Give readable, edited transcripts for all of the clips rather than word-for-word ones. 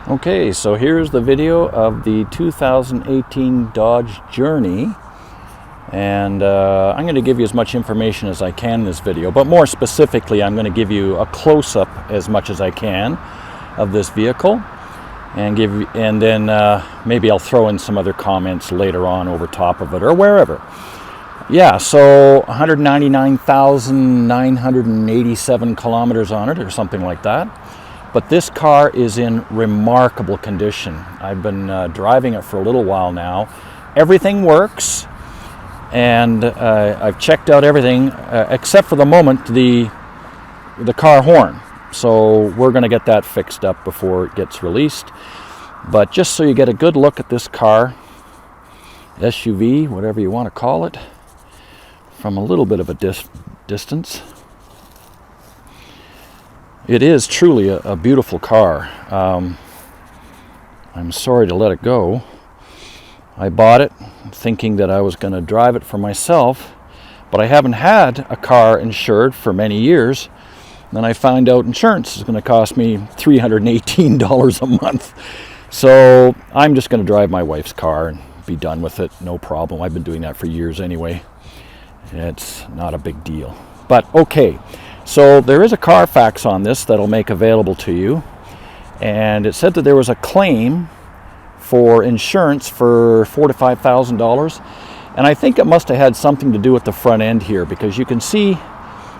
Okay, so here's the video of the 2018 Dodge Journey, and I'm going to give you as much information as I can in this video, but more specifically I'm going to give you a close-up as much as I can of this vehicle, and then maybe I'll throw in some other comments later on over top of it or wherever. Yeah, so 199,987 kilometers on it or something like that. But this car is in remarkable condition. I've been driving it for a little while now. Everything works, and I've checked out everything except for the moment the car horn. So we're going to get that fixed up before it gets released. But just so you get a good look at this car, SUV, whatever you want to call it, from a little bit of a distance. It is truly a beautiful car. I'm sorry to let it go. I bought it thinking that I was going to drive it for myself, but I haven't had a car insured for many years. Then I found out insurance is going to cost me $318 a month. So I'm just going to drive my wife's car and be done with it. No problem. I've been doing that for years anyway. It's not a big deal. But okay. So there is a Carfax on this that'll make available to you, and it said that there was a claim for insurance for $4,000 to $5,000, and I think it must have had something to do with the front end here, because you can see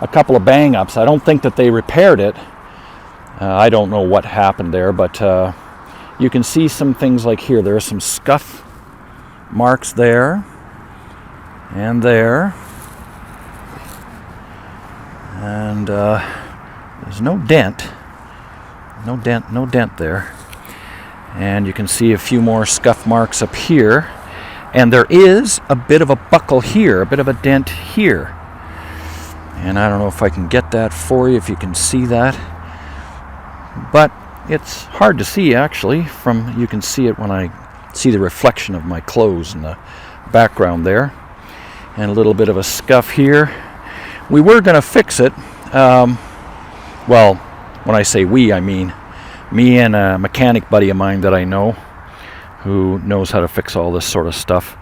a couple of bang-ups. I don't think that they repaired it. I don't know what happened there, but you can see some things like here. There are some scuff marks there and there. And there's no dent there, and you can see a few more scuff marks up here, and there is a bit of a buckle here, a bit of a dent here, and I don't know if I can get that for you, if you can see that, but it's hard to see actually. You can see it when I see the reflection of my clothes in the background there, and a little bit of a scuff here. We were going to fix it. Well, when I say we, I mean me and a mechanic buddy of mine that I know who knows how to fix all this sort of stuff.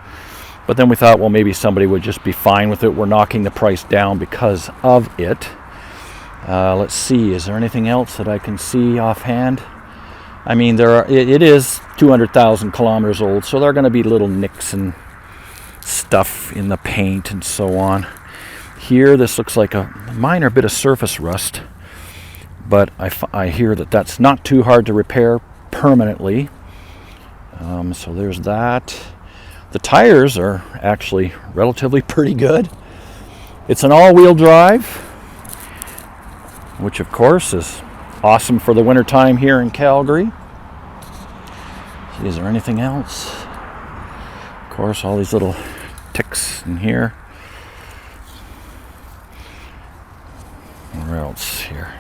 But then we thought, well, maybe somebody would just be fine with it. We're knocking the price down because of it. Let's see, is there anything else that I can see offhand? I mean, it is 200,000 kilometers old, so there are going to be little nicks and stuff in the paint and so on. Here, this looks like a minor bit of surface rust, but I hear that that's not too hard to repair permanently. So there's that. The tires are actually relatively pretty good. It's an all-wheel drive, which of course is awesome for the winter time here in Calgary. Is there anything else? Of course, all these little ticks in here. Where else here?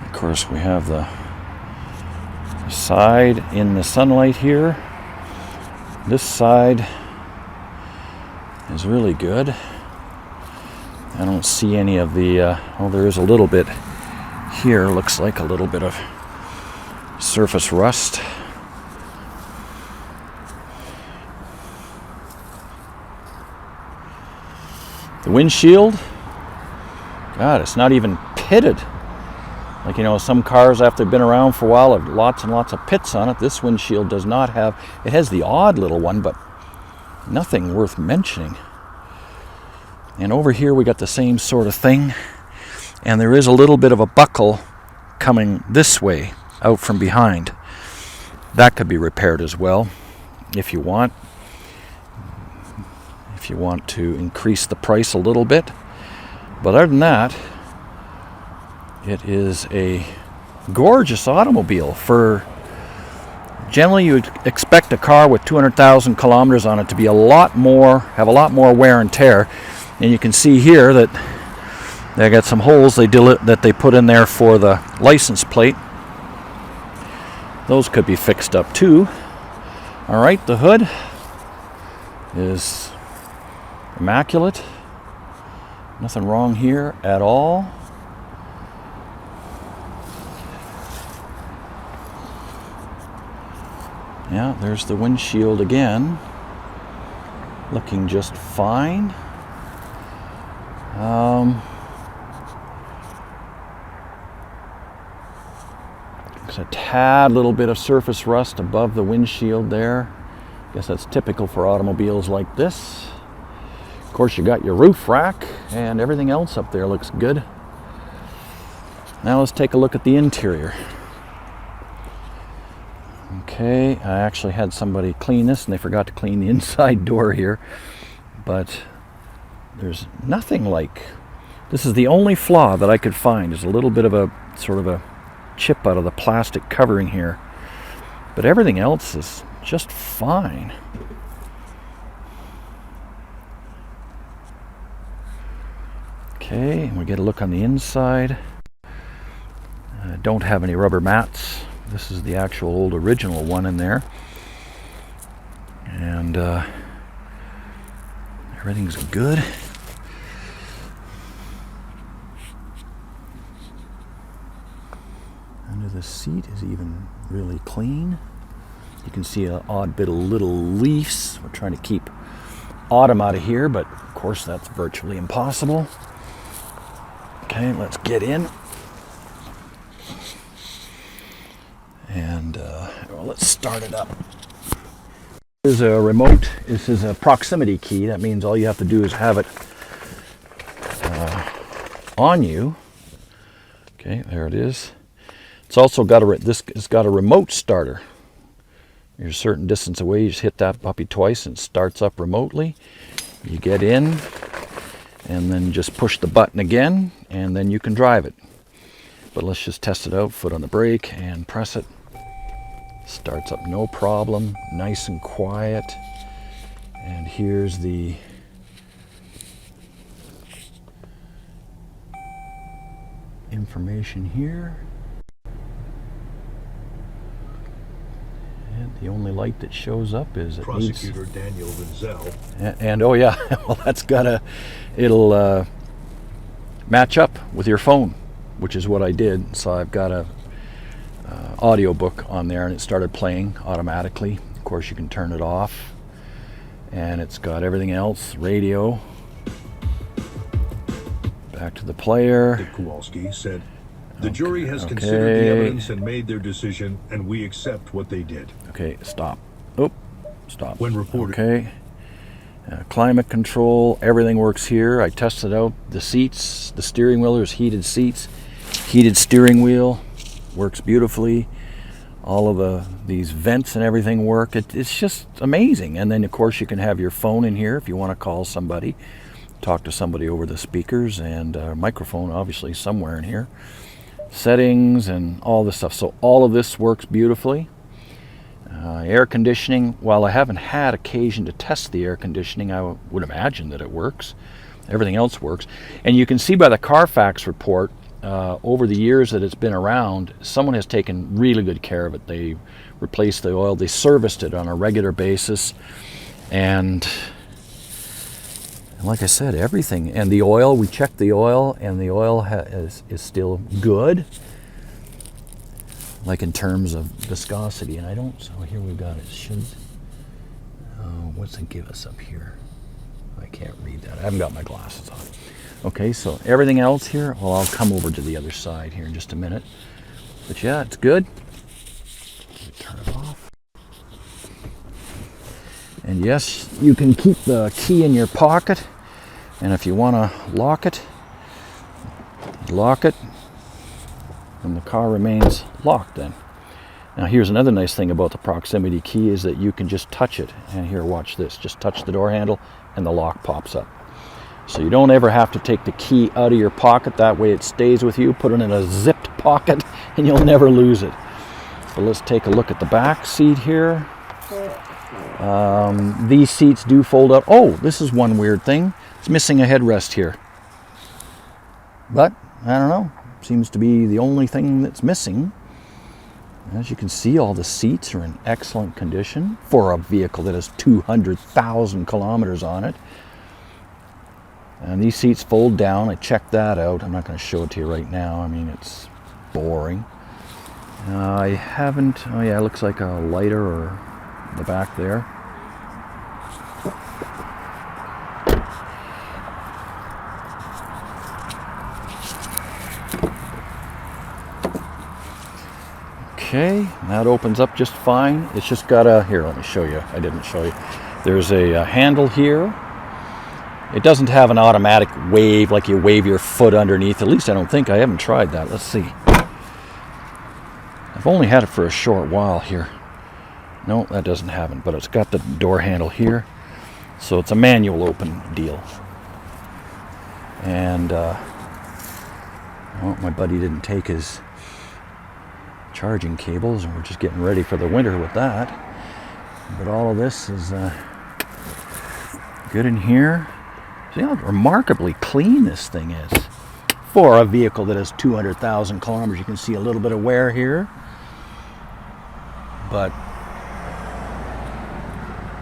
Of course, we have the side in the sunlight here. This side is really good. I don't see any of the, well, there is a little bit here. Looks like a little bit of surface rust. The windshield, God, it's not even pitted. Like, you know, some cars after they've been around for a while have lots and lots of pits on it. This windshield does not have. It has the odd little one, but nothing worth mentioning. And over here we got the same sort of thing. And there is a little bit of a buckle coming this way, out from behind. That could be repaired as well, if you want. If you want to increase the price a little bit. But other than that, it is a gorgeous automobile for generally you would expect a car with 200,000 kilometers on it to be have a lot more wear and tear. And you can see here that they got some holes that they put in there for the license plate. Those could be fixed up too. All right, the hood is immaculate. Nothing wrong here at all. Yeah, there's the windshield again, looking just fine. There's a tad little bit of surface rust above the windshield there. Guess that's typical for automobiles like this. Of course, you got your roof rack and everything else up there looks good. Now let's take a look at the interior. Okay, I actually had somebody clean this and they forgot to clean the inside door here, but there's nothing like, this is the only flaw that I could find, is a little bit of a sort of a chip out of the plastic covering here, but everything else is just fine. Okay, and we get a look on the inside. Don't have any rubber mats. This is the actual old original one in there. And everything's good. Under the seat is even really clean. You can see an odd bit of little leaves. We're trying to keep autumn out of here, but of course that's virtually impossible. Okay, let's get in. And well, let's start it up. This is a remote. This is a proximity key. That means all you have to do is have it on you. Okay, there it is. It's also got it's got a remote starter. You're a certain distance away. You just hit that puppy twice and it starts up remotely. You get in and then just push the button again and then you can drive it. But let's just test it out. Foot on the brake and press it. Starts up no problem, nice and quiet. And here's the information here. And the only light that shows up is Prosecutor Daniel Wenzel. And oh yeah, well it'll match up with your phone, which is what I did. So I've got a audio book on there and it started playing automatically. Of course you can turn it off, and it's got everything else, radio, back to the player. Kowalski said, the jury has considered the evidence and made their decision, and we accept what they did. Okay, stop. Oh, stop. When reported. Okay. Climate control, everything works here. I tested out the seats, the steering wheel, there's heated seats, heated steering wheel, works beautifully. All of these vents and everything work. It's just amazing. And then of course you can have your phone in here if you want to call somebody, talk to somebody over the speakers, and a microphone obviously somewhere in here. Settings and all this stuff. So all of this works beautifully. Air conditioning, while I haven't had occasion to test the air conditioning, I would imagine that it works. Everything else works. And you can see by the Carfax report, over the years that it's been around, someone has taken really good care of it. They replaced the oil, they serviced it on a regular basis, and like I said, everything. And the oil, we checked the oil, and the oil is still good, like in terms of viscosity. And I don't, so here we've got it. What's it give us up here? I can't read that. I haven't got my glasses on. Okay, so everything else here, well, I'll come over to the other side here in just a minute. But yeah, it's good. Turn it off. And yes, you can keep the key in your pocket. And if you want to lock it, and the car remains locked then. Now here's another nice thing about the proximity key is that you can just touch it. And here, watch this. Just touch the door handle and the lock pops up. So you don't ever have to take the key out of your pocket. That way it stays with you. Put it in a zipped pocket and you'll never lose it. So let's take a look at the back seat here. These seats do fold up. Oh, this is one weird thing. It's missing a headrest here. But, I don't know. Seems to be the only thing that's missing. As you can see, all the seats are in excellent condition for a vehicle that has 200,000 kilometers on it. And these seats fold down. I checked that out. I'm not going to show it to you right now. I mean, it's boring. I haven't... Oh yeah, it looks like a lighter or the back there. Okay, that opens up just fine. It's just got a... Here, let me show you. I didn't show you. There's a handle here. It doesn't have an automatic wave, like you wave your foot underneath. At least I don't think. I haven't tried that. Let's see. I've only had it for a short while here. No, that doesn't have it, but it's got the door handle here. So it's a manual open deal. And, well, my buddy didn't take his charging cables, and we're just getting ready for the winter with that. But all of this is good in here. See how remarkably clean this thing is for a vehicle that has 200,000 kilometers. You can see a little bit of wear here, but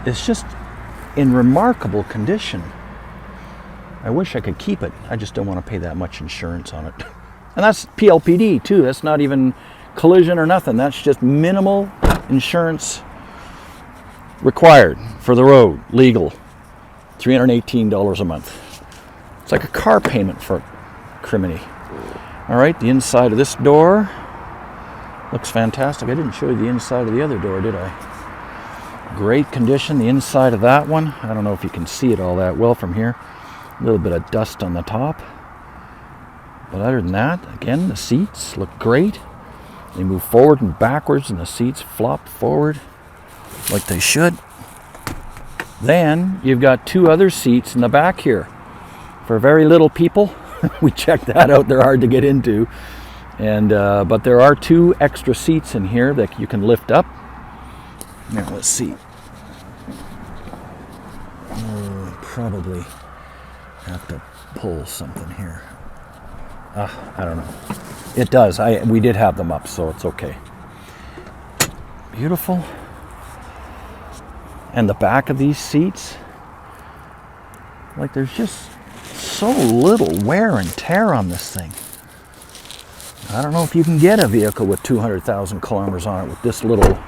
it's just in remarkable condition. I wish I could keep it. I just don't want to pay that much insurance on it. And that's PLPD too. That's not even collision or nothing. That's just minimal insurance required for the road, legal. $318 a month. It's like a car payment for criminy. All right, the inside of this door looks fantastic. I didn't show you the inside of the other door, did I? Great condition. The inside of that one, I don't know if you can see it all that well from here. A little bit of dust on the top. But other than that, again, the seats look great. They move forward and backwards, and the seats flop forward like they should. Then you've got two other seats in the back here for very little people. We checked that out. They're hard to get into. And but there are two extra seats in here that you can lift up. Now let's see. Probably have to pull something here. I don't know. It does. We did have them up, so it's okay. Beautiful. And the back of these seats, like there's just so little wear and tear on this thing. I don't know if you can get a vehicle with 200,000 kilometers on it with this little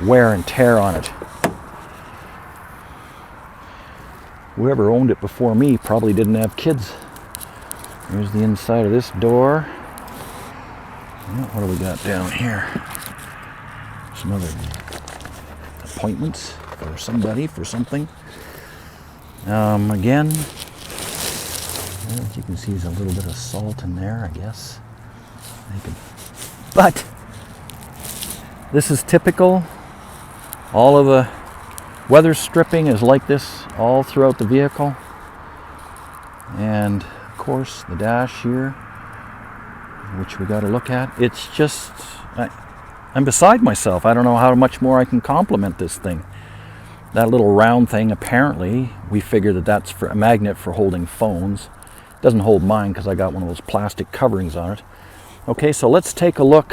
wear and tear on it. Whoever owned it before me probably didn't have kids. Here's the inside of this door. What do we got down here? Some other appointments for somebody, for something. Again, as you can see, there's a little bit of salt in there, I guess. But this is typical. All of the weather stripping is like this all throughout the vehicle. And of course, the dash here, which we got to look at. It's just, I'm beside myself. I don't know how much more I can compliment this thing. That little round thing, apparently, we figured that that's for a magnet for holding phones. It doesn't hold mine because I got one of those plastic coverings on it. Okay, so let's take a look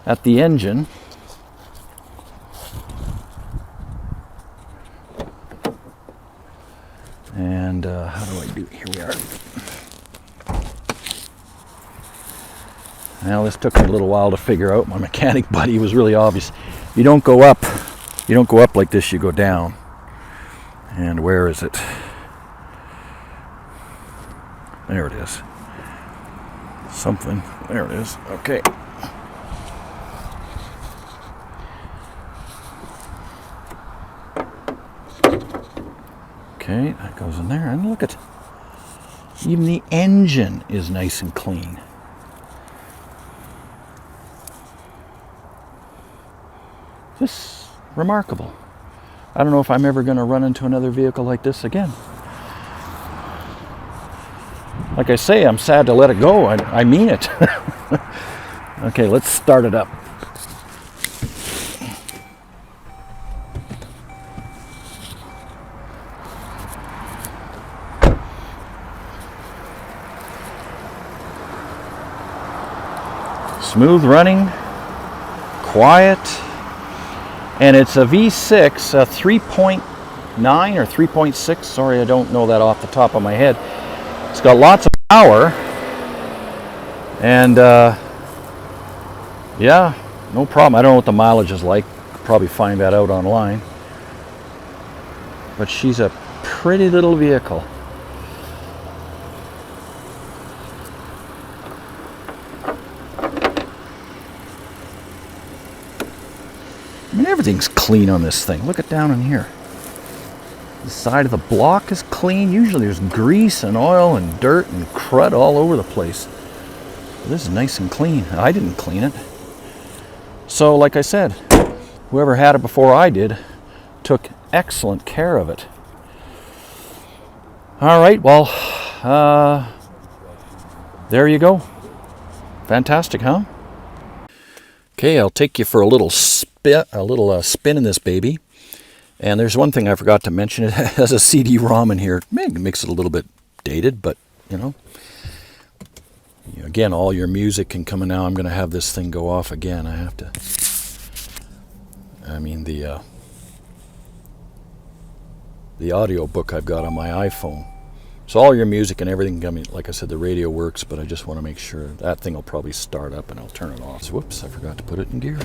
at the engine. And how do I do? Here we are. Now this took me a little while to figure out. My mechanic buddy was really obvious. You don't go up like this, you go down. And where is it? There it is. Something. There it is. Okay. Okay, that goes in there. And look at, even the engine is nice and clean. Just remarkable. I don't know if I'm ever going to run into another vehicle like this again. Like I say, I'm sad to let it go. I mean it. Okay, let's start it up. Smooth running, quiet, and it's a V6, a 3.9 or 3.6. Sorry, I don't know that off the top of my head. It's got lots of power, and yeah, no problem. I don't know what the mileage is like. Could probably find that out online. But she's a pretty little vehicle. I mean, everything's clean on this thing. Look at down in here. The side of the block is clean. Usually there's grease and oil and dirt and crud all over the place. This is nice and clean. I didn't clean it. So, like I said, whoever had it before I did took excellent care of it. All right, well, there you go. Fantastic, huh? Okay, I'll take you for a little spin in this baby. And there's one thing I forgot to mention. It has a CD-ROM in here. It makes it a little bit dated, but you know. Again, all your music can come in now. I'm going to have this thing go off again. I have to. I mean the audio book I've got on my iPhone. So all your music and everything, I mean, like I said, the radio works, but I just want to make sure that thing will probably start up and I'll turn it off. So, whoops, I forgot to put it in gear.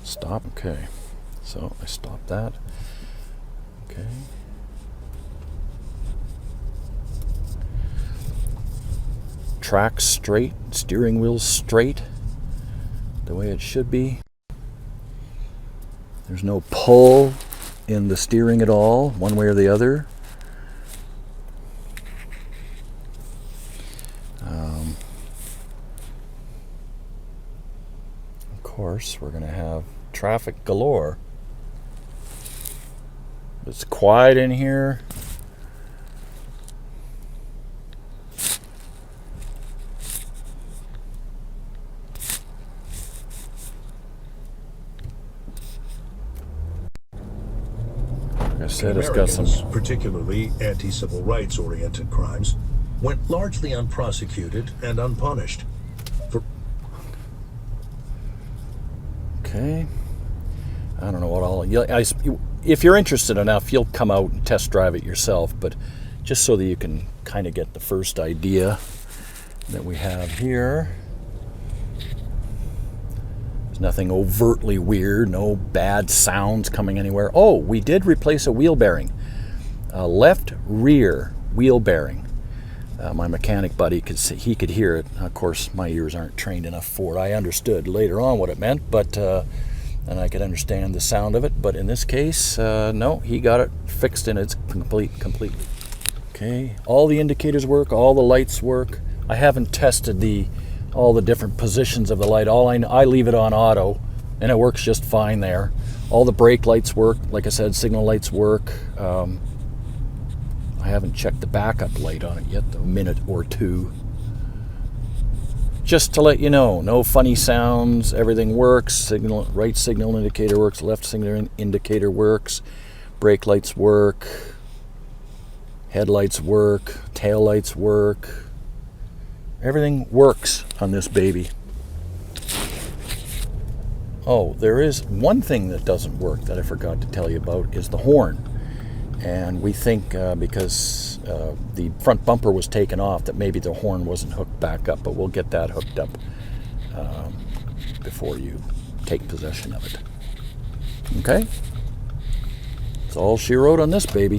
Stop, okay. So I stopped that. Okay. Track straight, steering wheel straight, the way it should be. There's no pull in the steering at all, one way or the other. Of course, we're going to have traffic galore. It's quiet in here. Like I said, it's got some, particularly anti-civil rights oriented crimes, went largely unprosecuted and unpunished. Okay. I don't know what all. If you're interested enough, you'll come out and test drive it yourself. But just so that you can kind of get the first idea that we have here. There's nothing overtly weird. No bad sounds coming anywhere. Oh, we did replace a wheel bearing. Left rear wheel bearing. My mechanic buddy he could hear it. Of course, my ears aren't trained enough for it. I understood later on what it meant, but and I could understand the sound of it. But in this case, no, he got it fixed and it's completely. Okay, all the indicators work, all the lights work. I haven't tested all the different positions of the light. I leave it on auto, and it works just fine there. All the brake lights work. Like I said, signal lights work. I haven't checked the backup light on it yet, a minute or two. Just to let you know, no funny sounds, everything works. Right signal indicator works, left signal indicator works, brake lights work, headlights work, tail lights work. Everything works on this baby. Oh, there is one thing that doesn't work that I forgot to tell you about, is the horn. And we think because the front bumper was taken off that maybe the horn wasn't hooked back up, but we'll get that hooked up before you take possession of it. Okay? That's all she wrote on this baby.